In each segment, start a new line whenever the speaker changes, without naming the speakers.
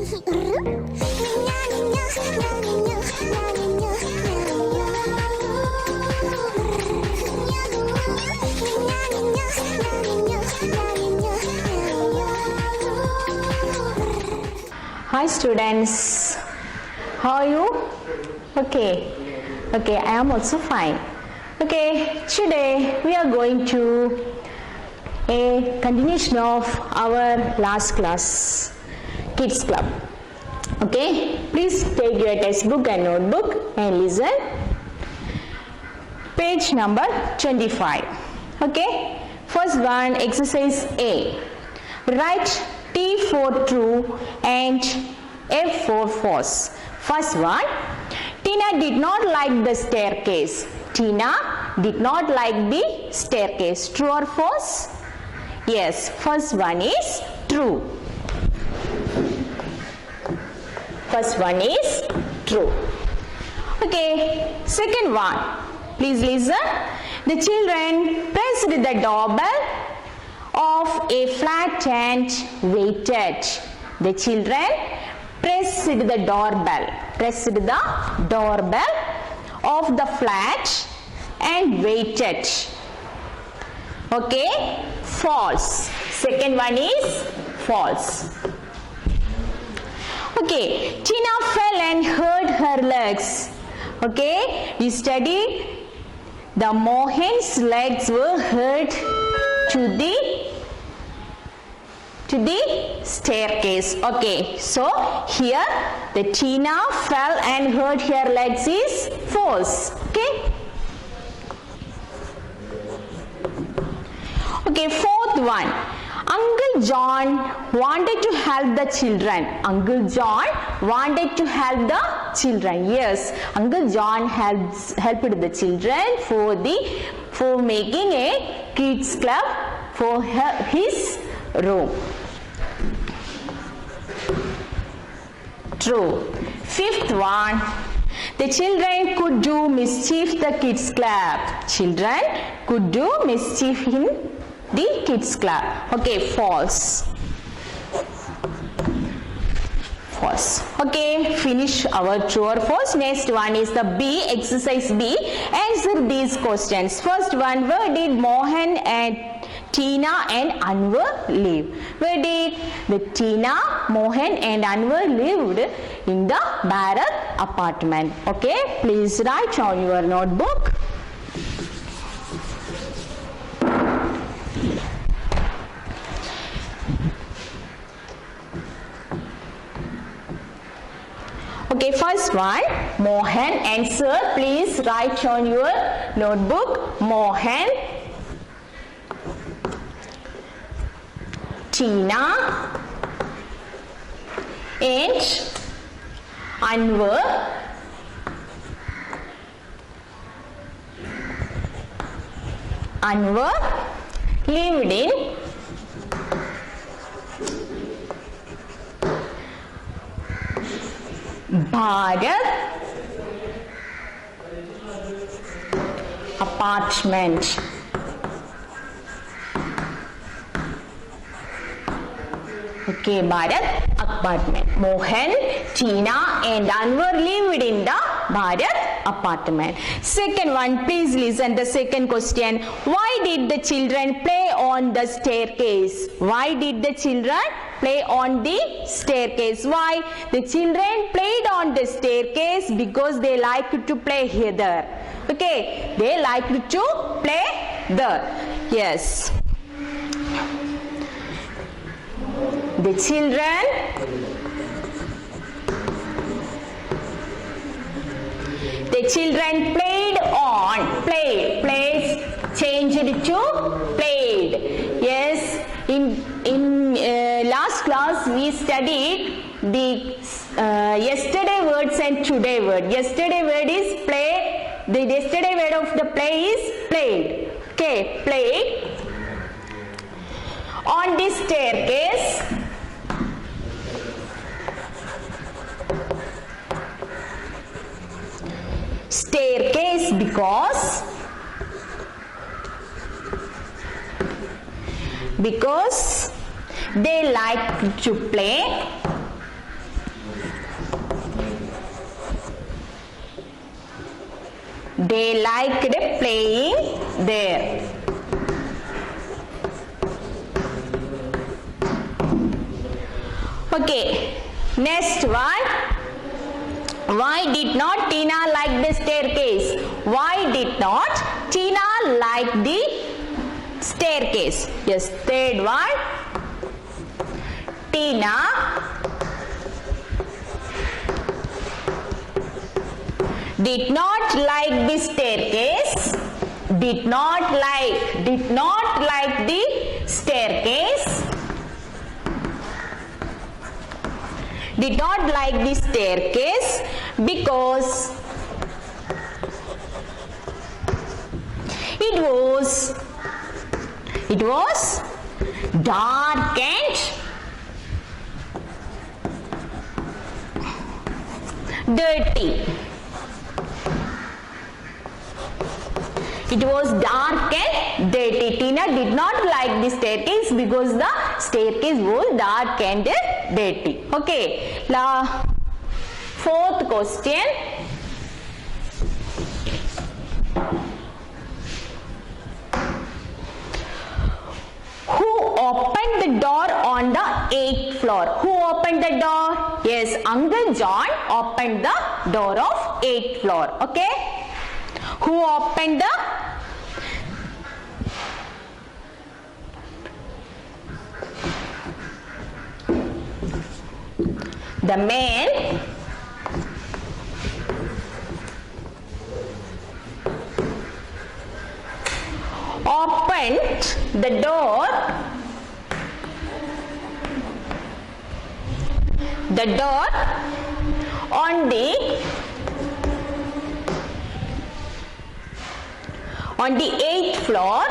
Hi students, how are you? Okay, I am also fine. Okay, today we are going to a continuation of our last class, Kids Club. Okay, please take your textbook and notebook and listen. Page number 25. Okay, first one, exercise A. Write T for true and F for false. First one, Tina did not like the staircase. Tina did not like the staircase. True or false? Yes, first one is true. First one is true. Okay, second one. Please listen. The children pressed the doorbell of a flat and waited. The children pressed the doorbell of the flat and waited. Okay, false. Second one is false. Okay, Tina fell and hurt her legs. Okay, we studied the Mohan's legs were hurt to the staircase. Okay, so here the Tina fell and hurt her legs is false. Okay. Okay, fourth one. Uncle John wanted to help the children. Uncle John wanted to help the children. Yes, Uncle John helped the children for making a kids club for his room. True. Fifth one. The children could do mischief the kids club. Children could do mischief in the kids club. Okay, false. False. Okay, finish our true or false. Next one is the B, exercise B. Answer these questions. First one, where did Mohan and Tina and Anwar live? Where did the Tina, Mohan and Anwar lived? In the Bharat apartment. Okay, please write on your notebook. Okay, first one, Mohan. Answer, please write on your notebook. Mohan, Tina and Anwar lived in Bharat apartment. Okay, Bharat apartment. Mohan, Tina and Anwar lived in the Bharat apartment. Second one, please listen the second question. Why did the children play on the staircase? Why did the children play on the staircase? Why? The children played on the staircase because they liked to play here. Okay, they liked to play there. Yes. The children played on, plays changed to played. Yes, in last class we studied the yesterday words and today word. Yesterday word is play. The yesterday word of the play is played. Okay, played on the staircase. Staircase because they like to play They liked playing there. Okay, next one. Why did not Tina like the staircase? Why did not Tina like the staircase? Yes, third one. Tina did not like the staircase. Did not like the staircase. Did not like the staircase because it was dark and dirty. It was dark and dirty. Tina did not like the staircase because the staircase was dark and dirty. Okay. Fourth question. Who opened the door on the 8th floor? Who opened the door? Yes, Uncle John opened the door of 8th floor. Okay. Who opened the man opened the door on the 8th floor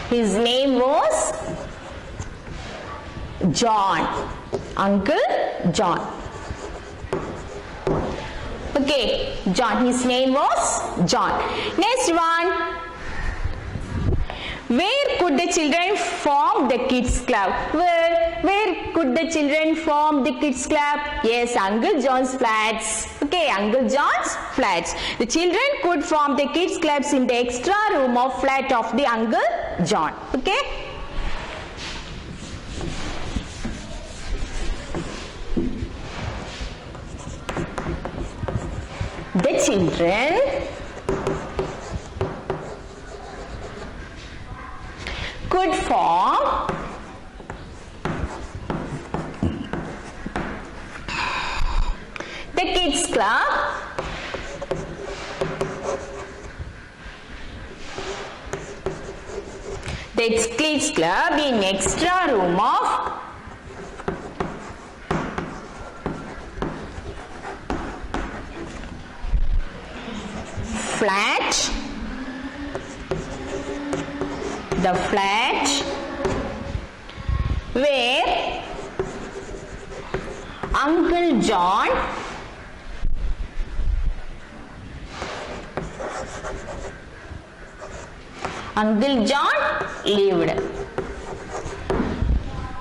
his name was John. Uncle John. Okay, John. His name was John. Next one. Where could the children form the kids club? Where could the children form the kids club? Yes, Uncle John's flats. Okay, Uncle John's flats. The children could form the kids clubs in the extra room of flat of the Uncle John. Okay. The children could form the kids club in extra room of flat, the flat where Uncle John lived.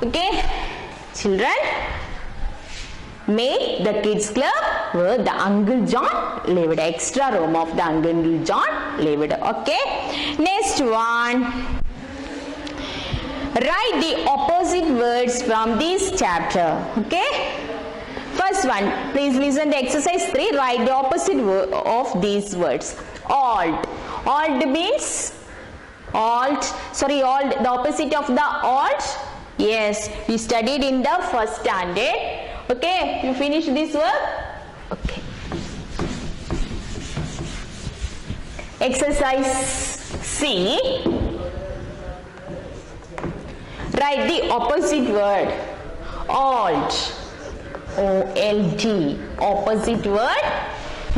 Okay, children, make the kids club where the Uncle John lived. Extra room of the Uncle John lived. Okay. Next one. Write the opposite words from this chapter. Okay. First one. Please listen to exercise 3. Write the opposite of these words. Alt. Alt means the opposite of the alt. Yes, we studied in the first standard. Okay, you finish this work? Okay. Exercise C. Write the opposite word. Alt. O-L-D. Opposite word.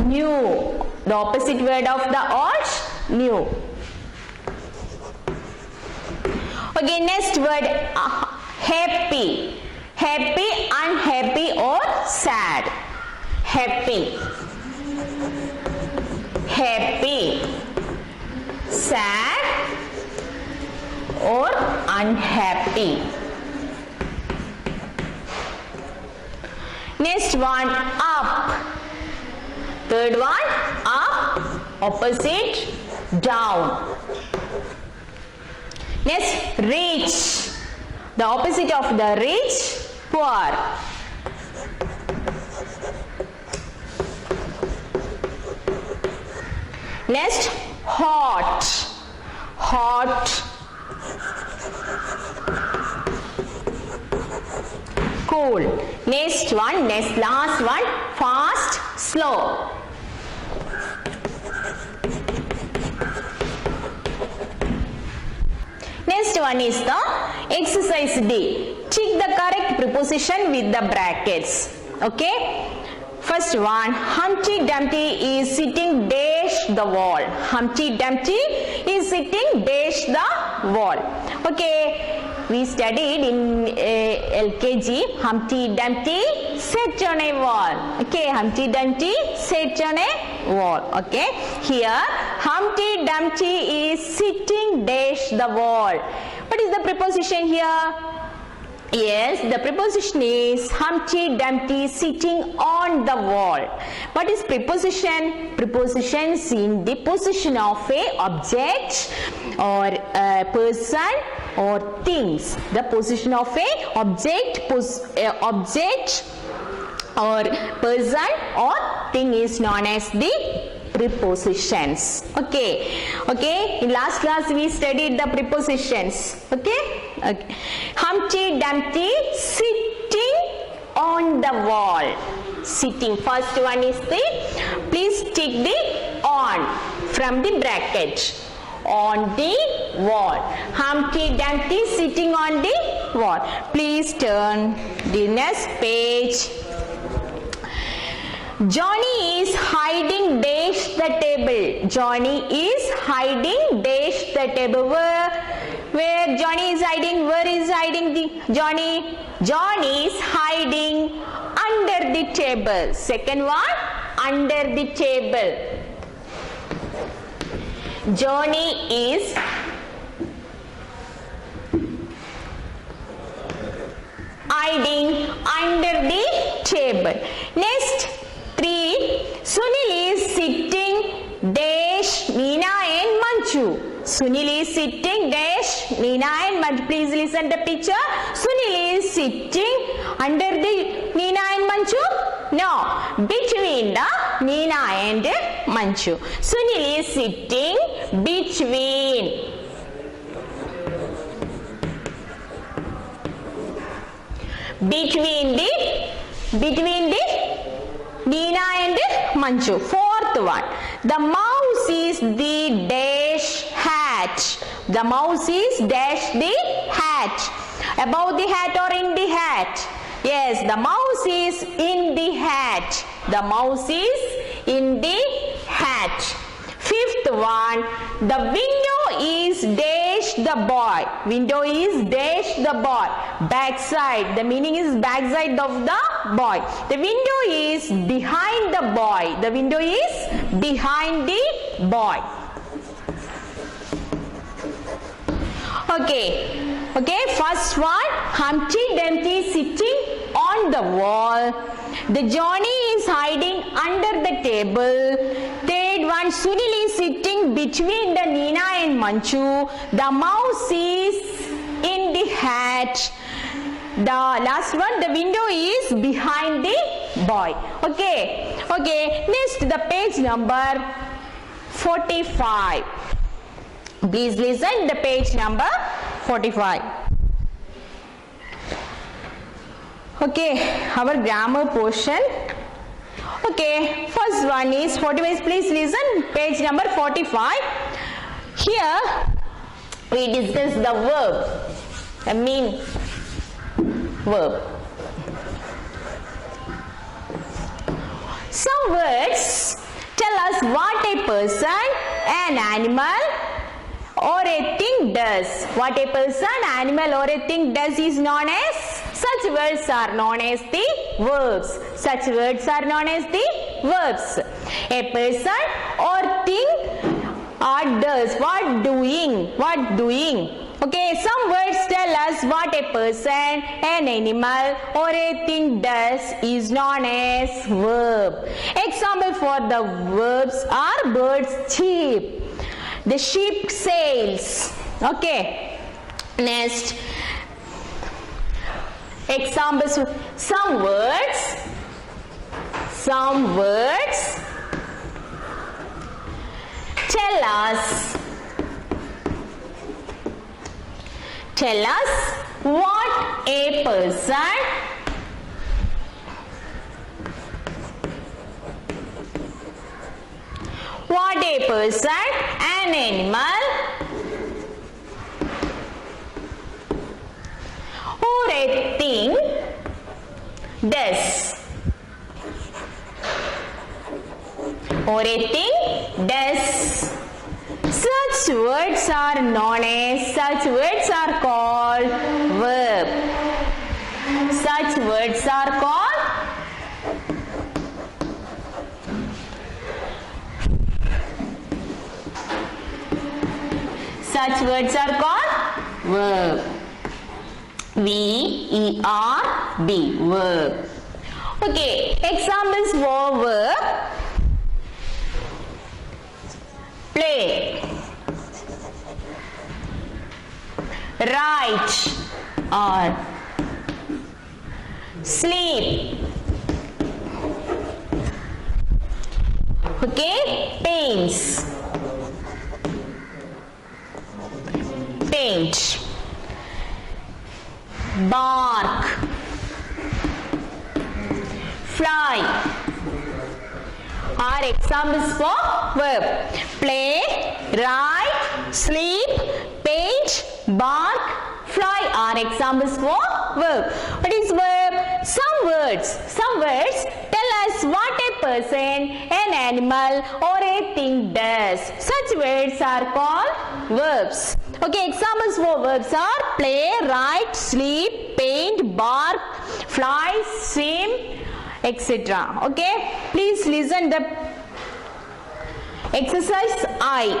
New. The opposite word of the alt. New. Okay, next word, happy. Happy, unhappy or sad. Happy. Happy. Sad or unhappy. Next one, up. Third one, up. Opposite, down. Next, rich. The opposite of the rich, poor. Next, hot. Hot. Cool. Next one, last one, fast, slow. Next one is the exercise D. Tick the correct preposition with the brackets. Okay. First one, Humpty Dumpty is sitting dash the wall. Humpty Dumpty is sitting dash the wall. Okay. We studied in LKG, Humpty Dumpty sat on a wall. Okay, Humpty Dumpty sat on a wall. Okay, here Humpty Dumpty is sitting dash the wall. What is the preposition here? Yes, the preposition is Humpty Dumpty sitting on the wall. What is preposition? Prepositions in the position of a object or a person or things. The position of a object or person or thing is known as the prepositions. Okay. In last class we studied the prepositions. Okay. Humpty Dumpty sitting on the wall. Sitting. First one is the, please tick the on from the bracket. On the wall. Humpty Dumpty sitting on the wall. Please turn the next page. Johnny is hiding dash the table. Johnny is hiding dash the table. Where Johnny is hiding? Where is hiding the Johnny? Johnny is hiding under the table. Second one, under the table. Johnny is hiding under the table. Next, 3. Sunil is sitting dash Neena and Manchu. Sunil is sitting dash Neena and Manchu. Please listen the picture. Sunil is sitting under the Neena and Manchu. No, between the Neena and Manchu. Sunil is sitting between. Between the Neena and Manchu. Fourth one. The mouse is the dash hat. The mouse is dash the hat. Above the hat or in the hat? Yes, the mouse is in the hat. The mouse is in the hat. Fifth one. The window is dash the boy. Window is dash the boy. Backside. The meaning is backside of the boy. The window is behind the boy. The window is behind the boy. Okay, first one, Humpty Dumpty sitting on the wall. The Johnny is hiding under the table. Third one, Sunil is sitting between the Neena and Manchu. The mouse is in the hat. The last one, the window is behind the boy. Okay, next the page number 45. Please listen the page number 45. Okay, our grammar portion. Okay, first one is 45. Please listen page number 45. Here we discuss the verb. I mean verb. Some words tell us what a person, an animal or a thing does. What a person, animal or a thing does is known as, such words are known as the verbs. Such words are known as the verbs. A person or thing does. What doing? What doing? Okay, some words tell us what a person, an animal or a thing does is known as verb. Example for the verbs are birds chirp. The ship sails. Okay. Next. Examples. Some words tell us what a person, an animal or a thing does. Such words are known as, such words are called verb. Such words are called verb. V-E-R-B, verb. Okay, examples for verb. Play, write or sleep. Okay, paints, paint, bark, fly are examples for verb. Play, write, sleep, paint, bark, fly are examples for verb. What is verb? Some words tell us what a person, an animal or a thing does. Such words are called verbs. Okay, examples for verbs are play, write, sleep, paint, bark, fly, swim, etc. Okay, please listen the exercise I.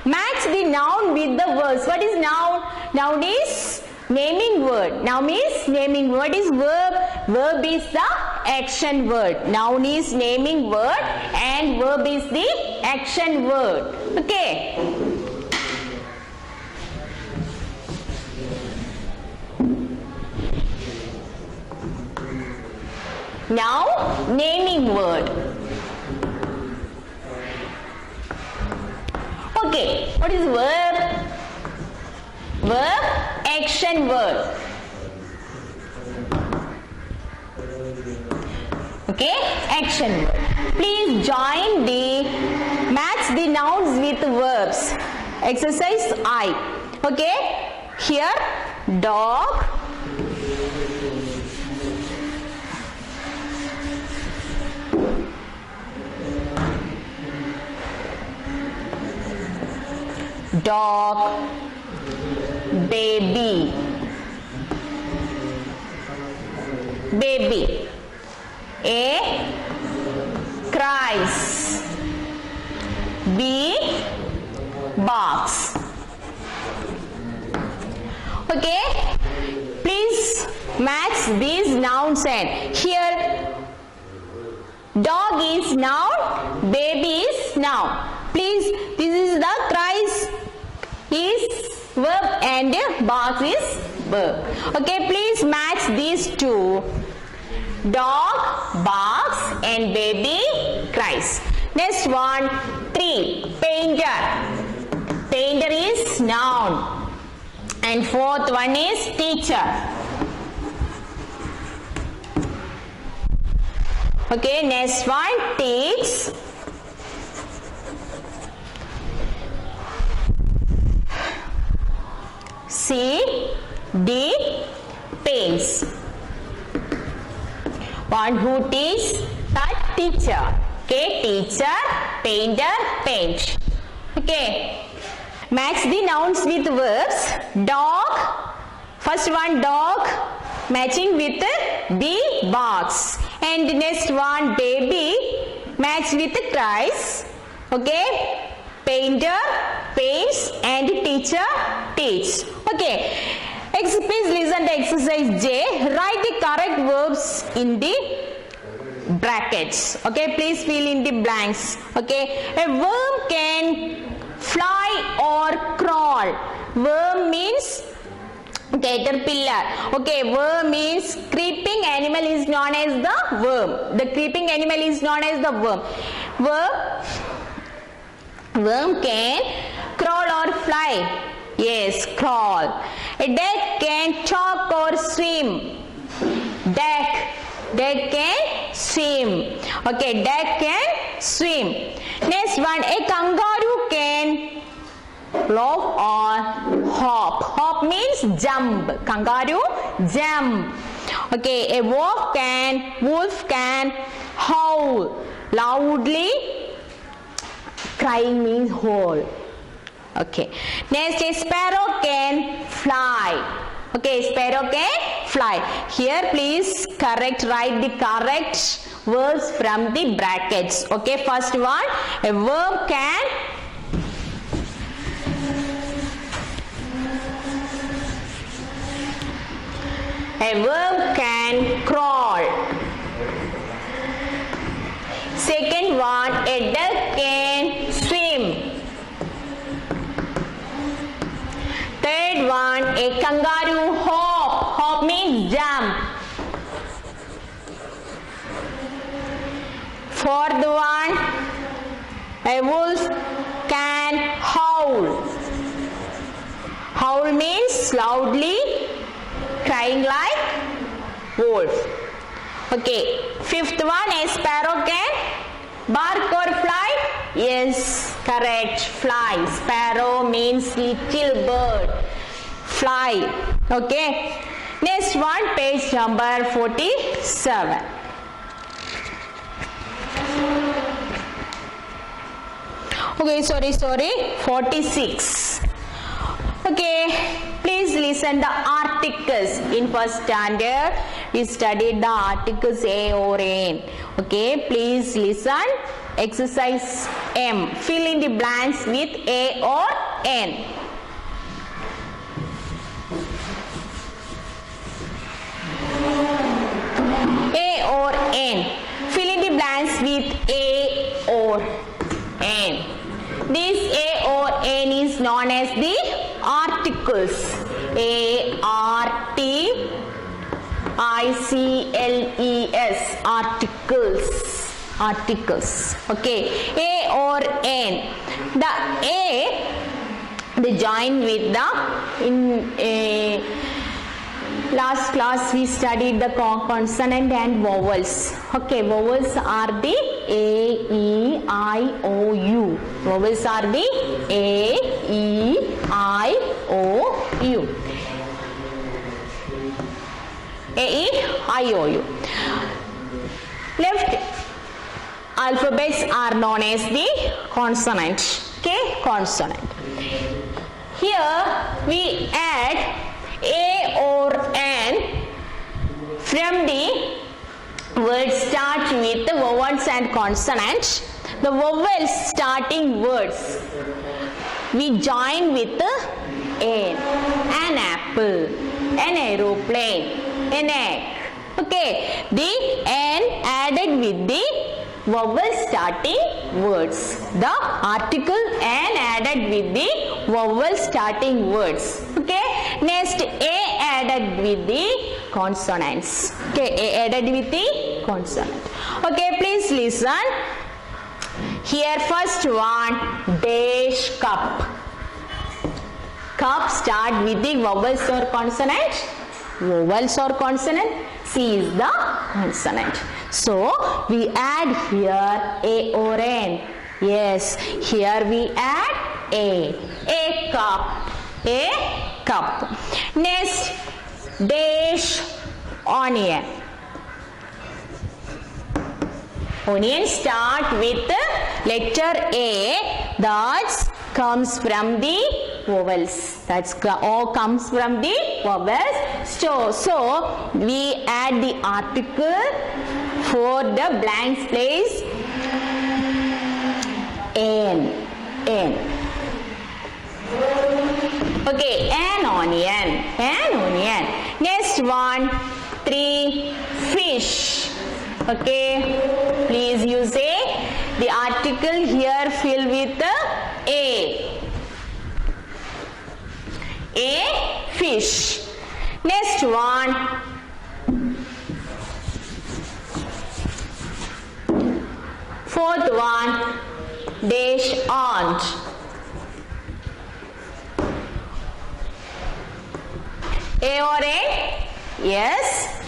Match the noun with the words. What is noun? Noun is naming word. Noun is naming word is verb. Verb is the action word. Noun is naming word and verb is the action word. Okay. Now, naming word. Okay, what is verb? Verb, action word. Okay, action word. Please join the match the nouns with verbs. Exercise I. Okay, here dog, dog, baby, baby, A cries, B barks. Okay, please match these nouns and here dog is noun, baby is noun. Please, this is the cries is verb and barks is verb. Okay, please match these two. Dog barks and baby cries. Next one, 3. Painter. Painter is noun. And fourth one is teacher. Okay, next one, teach. C, D, paints. One who teach, that teacher. Okay, teacher, painter, paint. Okay. Match the nouns with verbs. Dog. First one dog matching with the barks. And next one baby match with cries. Okay. Painter paints and teacher teach. Okay. Please listen to exercise J. Write the correct verbs in the brackets. Okay. Please fill in the blanks. Okay. A worm can fly or crawl. Worm means caterpillar. Okay, worm means creeping animal is known as the worm. The creeping animal is known as the worm. Worm can crawl or fly. Yes, crawl. A duck can talk or swim. Duck can swim. Okay, duck can swim. Next one, a kangaroo can laugh or hop. Hop means jump. Kangaroo jump. Okay, a wolf can howl loudly. Crying means howl. Okay. Next, a sparrow can fly. Okay, sparrow can fly. Here, please write the correct words from the brackets. Okay, first one, a verb can crawl. Second one, a duck can swim. Third one, a kangaroo hop. Hop means jump. Fourth one, a wolf can howl. Howl means loudly crying like wolf. Okay. Fifth one, a sparrow can bark or fly. Yes, correct. Fly. Sparrow means little bird. Fly. Okay. Next one, page number 47. Okay, sorry, 46. Okay, please listen the articles. In first standard, we studied the articles a or n. Okay, please listen. Exercise M. Fill in the blanks with a or n. A or n. Fill in the blanks with a or n. This a or n is known as the articles. A R T I C L E S. Articles. Okay. A or n. The A they join with the last class we studied the consonant and vowels. Okay, vowels are the A, E, I, O, U. Vowels are the A, E, I, O, U. A, E, I, O, U. Left alphabets are known as the consonant. Okay, consonant. Here we add a or n from the words start with the vowels and consonants. The vowels starting words we join with an apple, an aeroplane, an egg. Okay, the n added with the vowel starting words. The article and added with the vowel starting words. Okay. Next, a added with the consonants. Okay. A added with the consonant. Okay. Please listen. Here first one, dash cup. Cup start with the vowels or consonant. Vowels or consonant. C is the consonant. So we add here a or n. Yes, here we add a cup. A cup. Next, dash onion. Onion start with letter A. That's comes from the vowels. That's O comes from the vowels. So we add the article for the blank place N. Okay, an onion. Next one, 3, fish. Okay, please use the article here fill with A, fish. Next one, fourth one, dash aunt. A or A? Yes,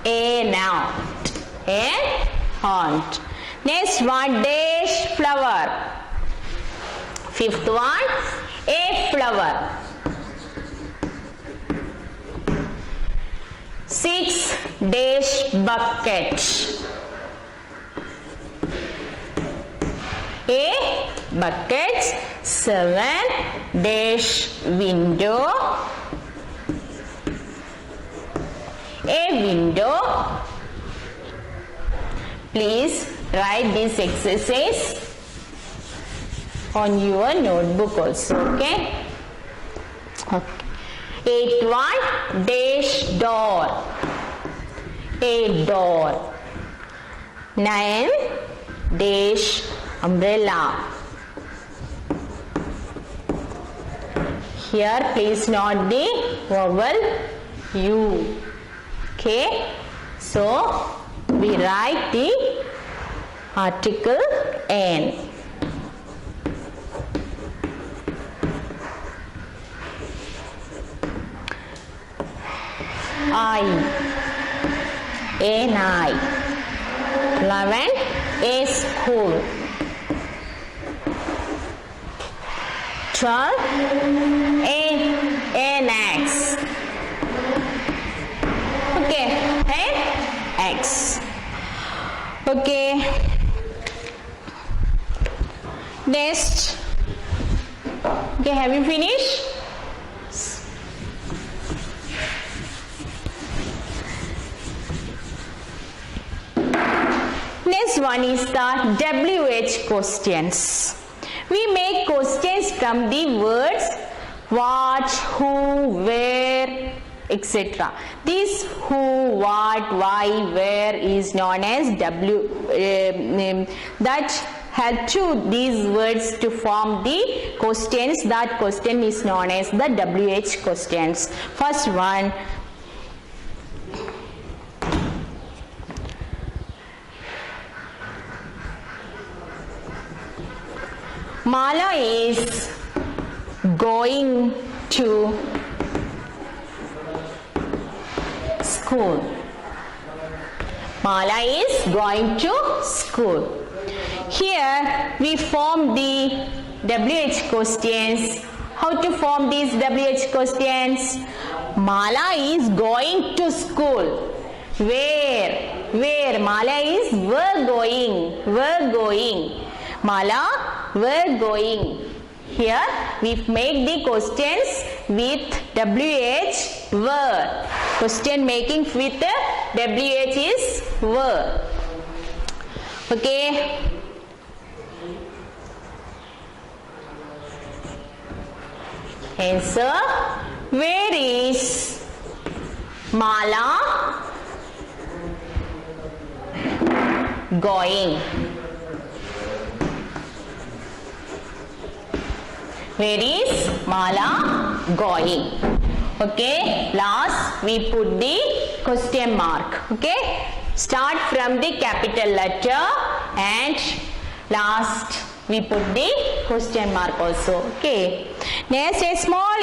A now. A, aunt. Next one, dash flower. Fifth one, a flower. 6, dash bucket. A bucket. 7, dash window. A window. Please write this exercise on your notebook also, okay? 8, 1, dash door. A door. 9, dash umbrella. Here please note the vowel U. Okay, so we write the article N. I, an I. 11, a school. 12, an X. Okay, X. Okay. Next. Okay, have you finished? Next one is the WH questions. We make questions from the words what, who, where, etc. This who, what, why, where is known as that help to these words to form the questions. That question is known as the WH questions. First one, Mala is going to school. Mala is going to school. Here we form the WH questions. How to form these WH questions? Mala is going to school. Where? Where? Mala is we're going. We're going. Mala, we're going. Here we make the questions with WH were. Question making with WH is were. Okay. Answer. Where is Mala going? Where is Mala going? Okay, last we put the question mark. Okay, start from the capital letter and last we put the question mark also. Okay, next a small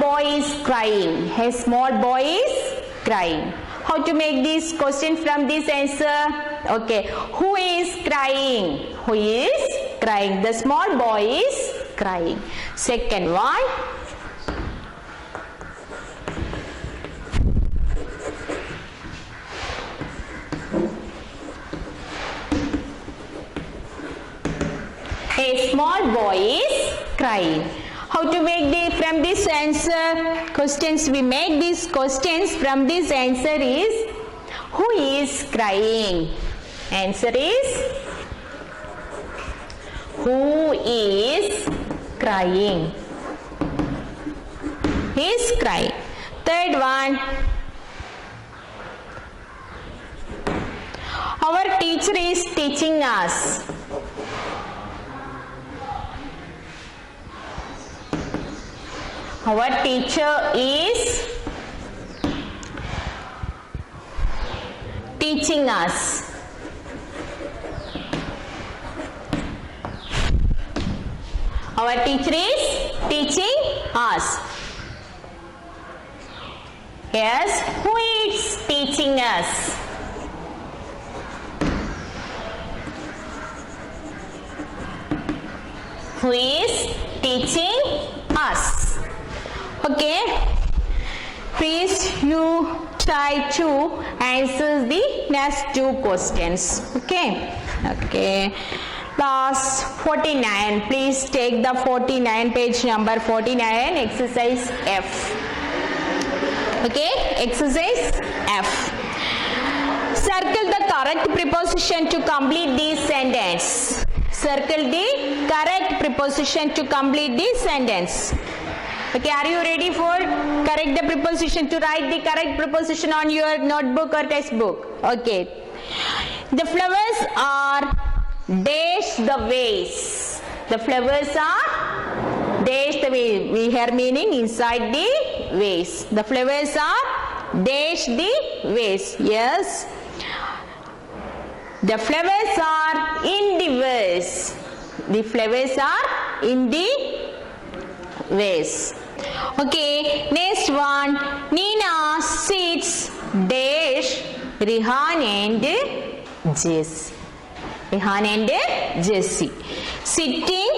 boy is crying. A small boy is crying. How to make this question from this answer? Okay, who is crying? Who is crying? The small boy is crying. Second one, A small boy is crying. How to make from this answer questions? We make these questions from this answer is who is crying? Answer is who is crying? He is crying. Third one. Our teacher is teaching us. Our teacher is teaching us. Our teacher is teaching us. Yes, who is teaching us? Who is teaching us? Okay, please you try to answer the next two questions. Okay, last 49. Please take the 49, page number 49, exercise F. Okay, exercise F. Circle the correct preposition to complete the sentence. Circle the correct preposition to complete the sentence. Okay, are you ready for correct the preposition, to write the correct preposition on your notebook or textbook? Okay. The flowers are dash the vase. The flowers are dash the vase. We have meaning inside the vase. The flowers are dash the vase. Yes. The flowers are in the vase. The flowers are in the vase. Okay, next one. Nina sits dash Rihan and Jessie. Rihan and Jessie. Sitting,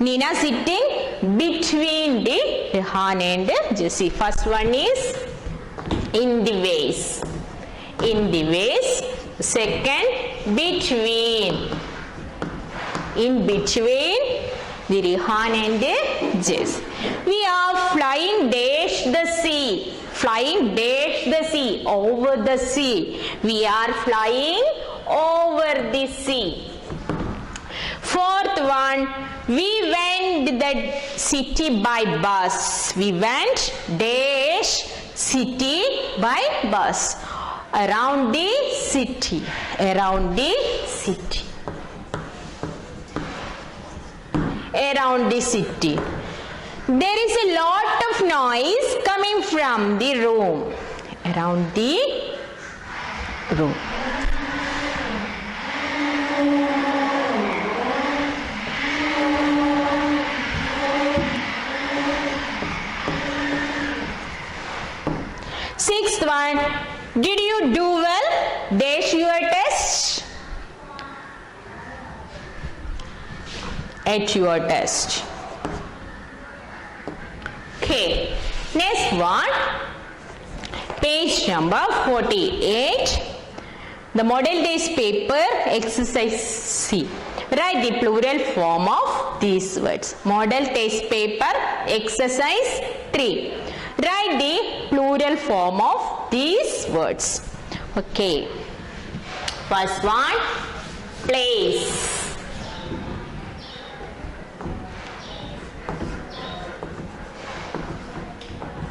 Nina sitting between the Rihan and Jessie. First one is in the vase. In the vase. Second, between. In between the Rihan and Jess. We are flying dash the sea. Flying dash the sea. Over the sea. We are flying over the sea. Fourth one. We went the city by bus. We went dash city by bus. Around the city. Around the city. Around the city. There is a lot of noise coming from the room. Around the room. Sixth one. Did you do well? Dash your test. At your test. Okay. Next one. Page number 48. The model test paper, exercise C. Write the plural form of these words. Model test paper, exercise 3. Write the plural form of these words. Okay. First one, place.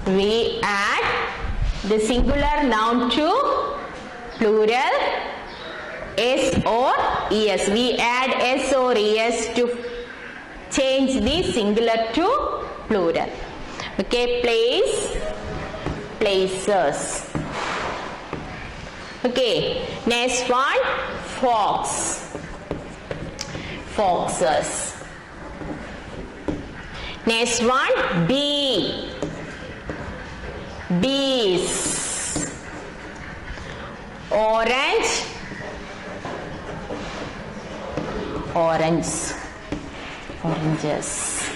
We add the singular noun to plural S or ES. We add S or ES to change the singular to plural. Okay, place, places. Okay, next one, fox, foxes. Next one, bee, bees. Orange, orange, oranges.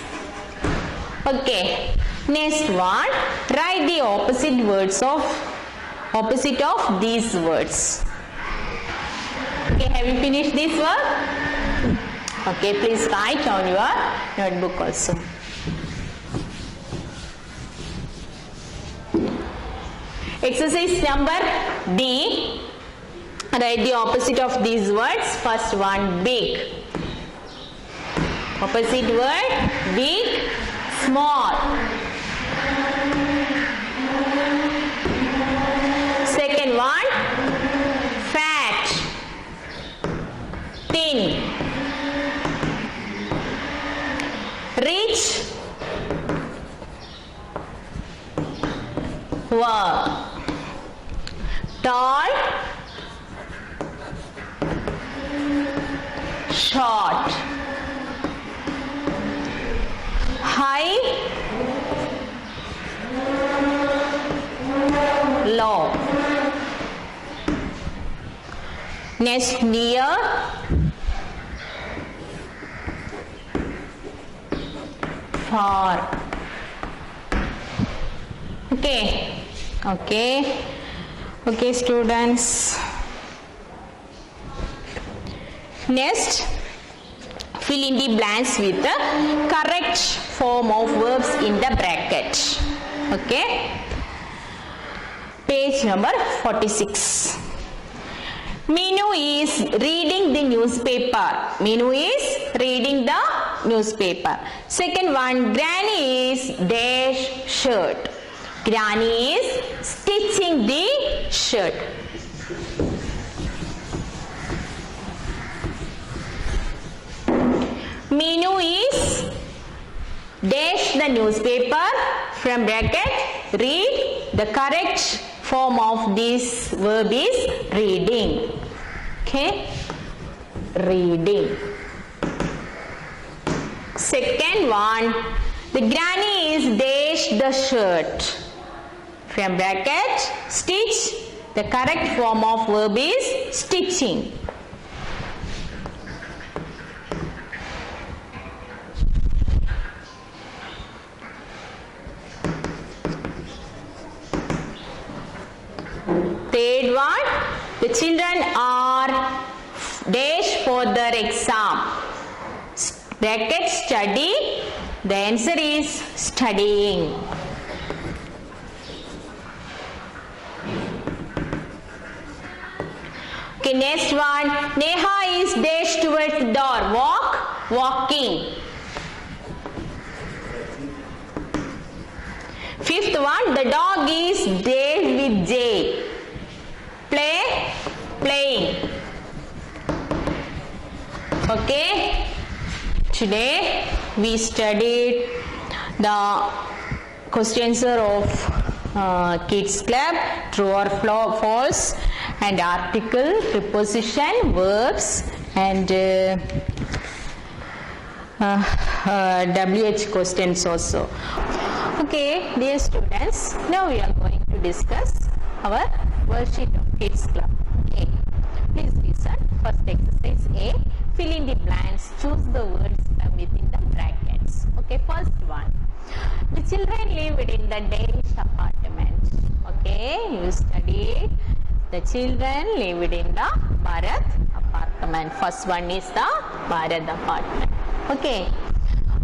Okay, next one, write the opposite of these words. Okay, have you finished this work? Okay, please write on your notebook also. Exercise number D. Write the opposite of these words. First one, big. Opposite word, big, small. Second one, fat, thin. Rich, poor. Tall, short. High, low. Next, near, far. Okay, okay, okay, students. Next, fill in the blanks with the correct form of verbs in the bracket. Okay. Page number 46. Minu is reading the newspaper. Minu is reading the newspaper. Second one, Granny is dash shirt. Granny is stitching the shirt. Minu is dash the newspaper from bracket read. The correct form of this verb is reading. Okay, reading. Second one, the granny is dash the shirt from bracket stitch. The correct form of verb is stitching. Third one, the children are dash for their exam. Bracket study. The answer is studying. Okay, next one. Neha is dash towards the door. Walk, walking. Fifth one, the dog is dash with J. Play, playing. Okay, today we studied the question answer of Kids Club, true or false, and article, preposition, verbs, and WH questions also. Okay, dear students, now we are going to discuss our worksheet of Kids Club. A. Please listen. First exercise A. Fill in the blanks. Choose the words from within the brackets. Okay, first one. The children lived in the Danish apartment. Okay, you studied. The children lived in the Bharat apartment. First one is the Bharat apartment. Okay.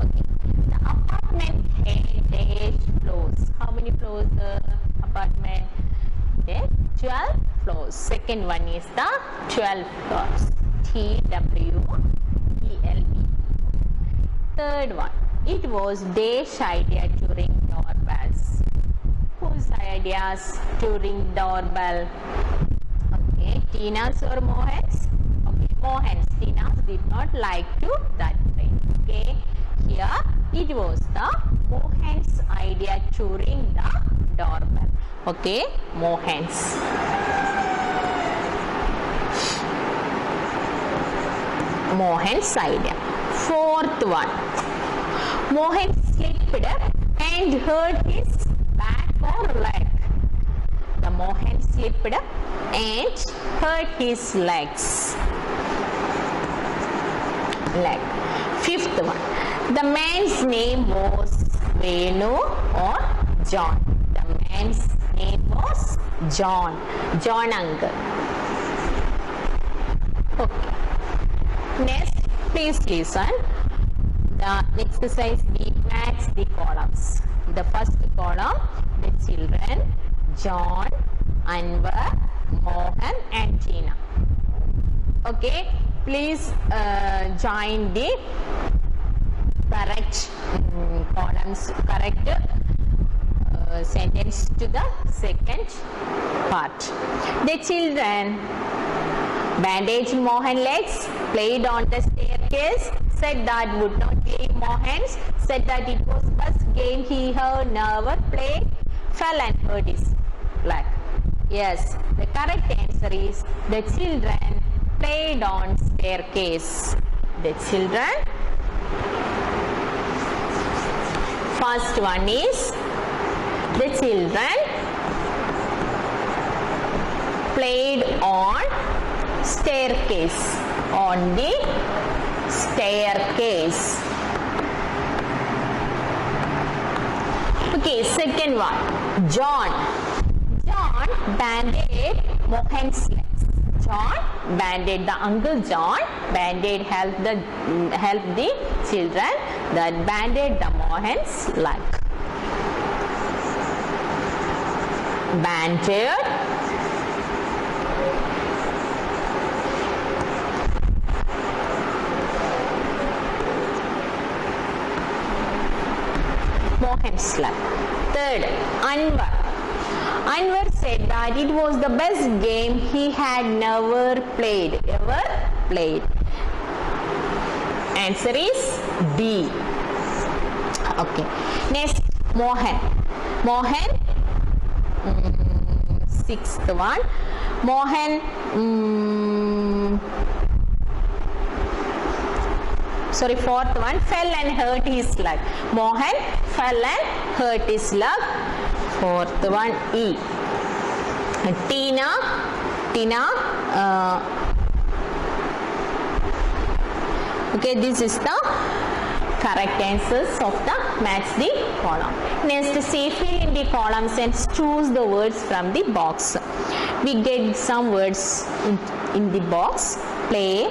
Okay. The apartment had 8 floors. How many floors the apartment? 12 floors. Second one is the 12 floors. TWELE. Third one. It was Dash idea to ring doorbells. Whose ideas to ring doorbell? Okay, Tina's or Mohan's? Okay, Mohan's. Tina's did not like to that ring. Okay, here it was the Mohan's idea to ring the doorbell. Okay, Mohan's. Mohan's idea. Fourth one. Mohan slipped and hurt his back or leg. The Mohan slipped and hurt his legs. Leg. Fifth one. The man's name was Venu or John. The man's name was John. John uncle. Okay. Next, Please listen. The exercise B, match the columns. The first column, the children, John, Anwar, Mohan and Tina. Okay, please join the correct columns, correct sentence to the second part. The children bandaged Mohan's legs, played on the staircase, said that would not leave Mohan's, said that it was first game he had never played, fell and hurt his leg. Yes, the correct answer is the children played on staircase. The children. First one is the children played on staircase. On the staircase. Okay, second one. John bandaged Mohan's legs. John bandaged, the uncle John bandaged helped the children that bandaged the Mohan's leg. Bandaged Mohan's leg. Third, Anwar said that it was the best game he had never played. Ever played. Answer is D. Okay. Next, Mohan. Sixth one. Fourth one, fell and hurt his leg. Mohan fell and hurt his leg. Fourth one, E. Tina, okay, this is the correct answers of the match the column. Next, say fill in the columns and choose the words from the box. We get some words in the box: play,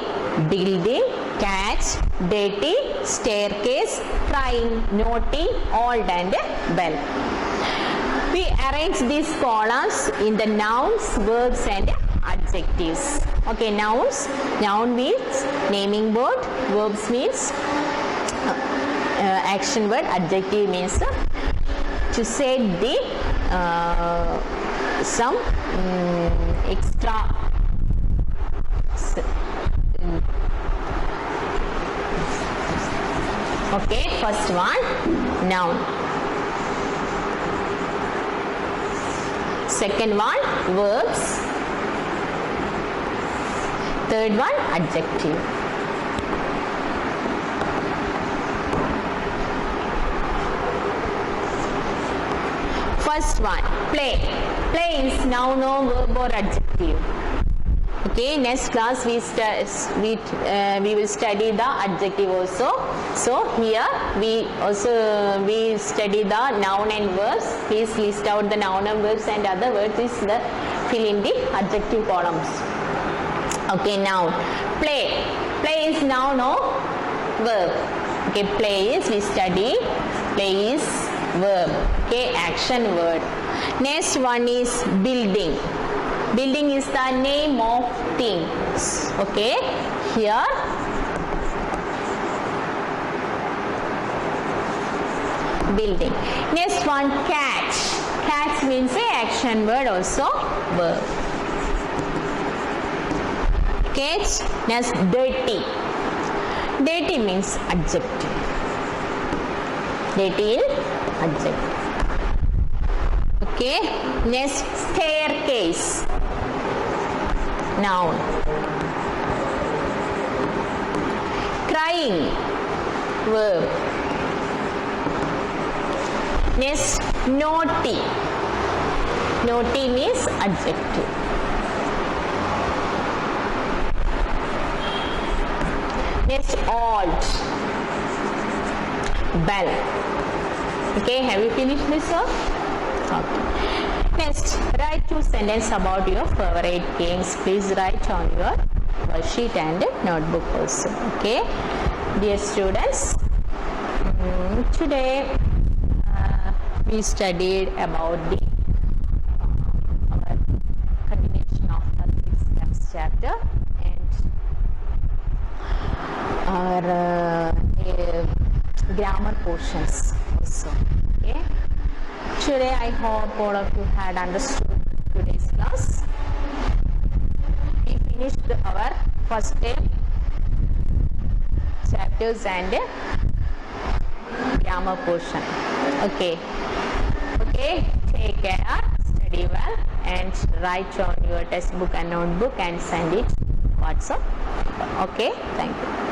building, catch, dirty, staircase, crying, naughty, old and bell. We arrange these columns in the nouns, verbs and adjectives. Okay, nouns. Noun means naming word. Verbs means action word. Adjective means to say the some extra okay, first one, noun. Second one, verbs. Third one, adjective. First one, play. Play is noun or verb or adjective. Okay, next class we will study the adjective also. So here we study the noun and verbs. Please list out the noun and verbs and other words is the fill in the adjective columns. Okay, noun. Play. Play is noun or verb. Okay, play is we study. Play is verb. Okay, action word. Next one is building. Building is the name of things. Okay, here building. Next one, catch. Catch means a action word, also verb. Catch. Next, dirty. Dirty means adjective. Dirty is adjective. Okay, next, staircase. Noun. Crying, verb. Next, naughty. Naughty means adjective. Next, old. Bell. Okay, have you finished this one? Okay. Next, write 2 sentences about your favorite games. Please write on your worksheet and notebook also. Okay, dear students, today we studied about the our continuation of the 3 steps chapter and our grammar portions also. Okay, today I hope all of you had understood today's class. We finished our first day chapters and grammar portion. Okay, take care, study well, and write on your textbook and notebook and send it WhatsApp. Okay, thank you.